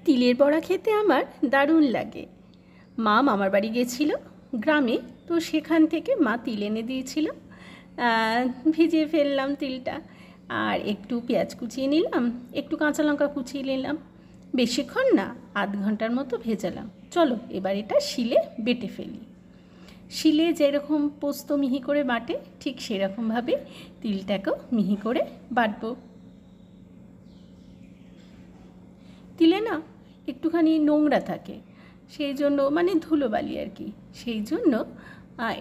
তিলের বড়া খেতে আমার দারুণ লাগে। মা মামার বাড়ি গেছিল গ্রামে, তো সেখান থেকে মা তিল এনে দিয়েছিল। ভিজিয়ে ফেললাম তিলটা, আর একটু পেঁয়াজ কুচিয়ে নিলাম, একটু কাঁচা লঙ্কা কুচিয়ে নিলাম। বেশিক্ষণ না, আধ ঘন্টার মতো ভেজালাম। চলো এবার এটা শিলে বেটে ফেলি। শিলে যেরকম পোস্ত মিহি করে বাটে, ঠিক সেরকমভাবে তিলটাকেও মিহি করে বাটবো। তিলে না একটুখানি নোংরা থাকে, সেই জন্য মানে ধুলোবালি আর কি, সেই জন্য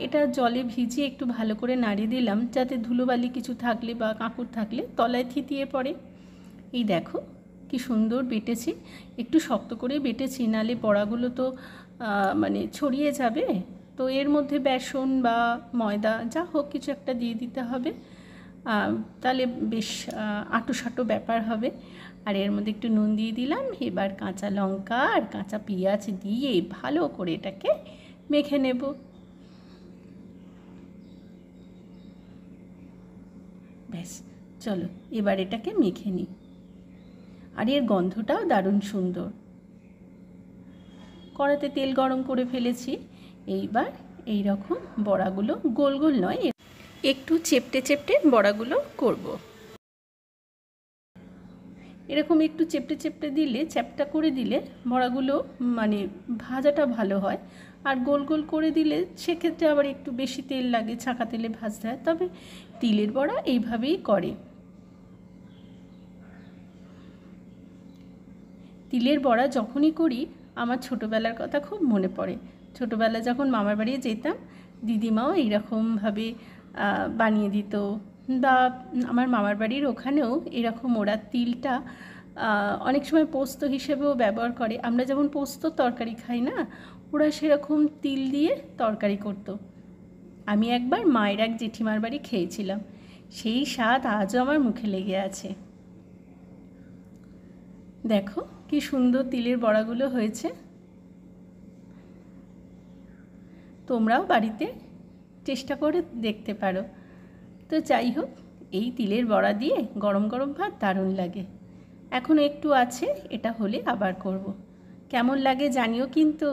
এটা জলে ভিজিয়ে একটু ভালো করে নাড়িয়ে দিলাম, যাতে ধুলোবালি কিছু থাকলে বা কাঁকড় থাকলে তলায় থিতিয়ে পড়ে। এই দেখো কি সুন্দর বেটেছি, একটু শক্ত করে বেটেছি, নালে বড়াগুলো তো মানে ছড়িয়ে যাবে। তো এর মধ্যে বেসন বা ময়দা যা হোক কিছু একটা দিয়ে দিতে হবে, তাহলে বেশ আঁটো ব্যাপার হবে। আর এর মধ্যে একটু নুন দিয়ে দিলাম। এবার কাঁচা লঙ্কা আর কাঁচা পেঁয়াজ দিয়ে ভালো করে এটাকে মেখে নেব। ব্যাস, চলো এবার এটাকে মেখে নিই। আর এর গন্ধটাও দারুণ সুন্দর। কড়াতে তেল গরম করে ফেলেছি। এইবার এই রকম বড়াগুলো গোল গোল নয়, একটু চেপটে চেপটে বড়াগুলো করব। এরকম একটু চেপটে চেপটে দিলে, চ্যাপটা করে দিলে বড়াগুলো মানে ভাজাটা ভালো হয়। আর গোল গোল করে দিলে সেক্ষেত্রে আবার একটু বেশি তেল লাগে, ছাঁকা তেলে ভাজতে হয়। তবে তিলের বড়া এইভাবেই করে। তিলের বড়া যখনই করি আমার ছোটোবেলার কথা খুব মনে পড়ে। ছোটোবেলা যখন মামার বাড়ি যেতাম, দিদিমাও এইরকমভাবে বানিয়ে দিত। বা আমার মামার বাড়ির ওখানেও এরকম ওরা তিলটা অনেক সময় পোস্ত হিসেবেও ব্যবহার করে। আমরা যেমন পোস্তর তরকারি খাই না, ওরা সেরকম তিল দিয়ে তরকারি করতো। আমি একবার মায়ের এক জেঠিমার বাড়ি খেয়েছিলাম, সেই স্বাদ আজও আমার মুখে লেগে আছে। দেখো কি সুন্দর তিলের বড়াগুলো হয়েছে। তোমরাও বাড়িতে চেষ্টা করে দেখতে পারো। তো যাই হোক, এই তিলের বড়া দিয়ে গরম গরম ভাত দারুণ লাগে। এখন একটু আছে, এটা হলে আবার করব। কেমন লাগে জানিও কিন্তু।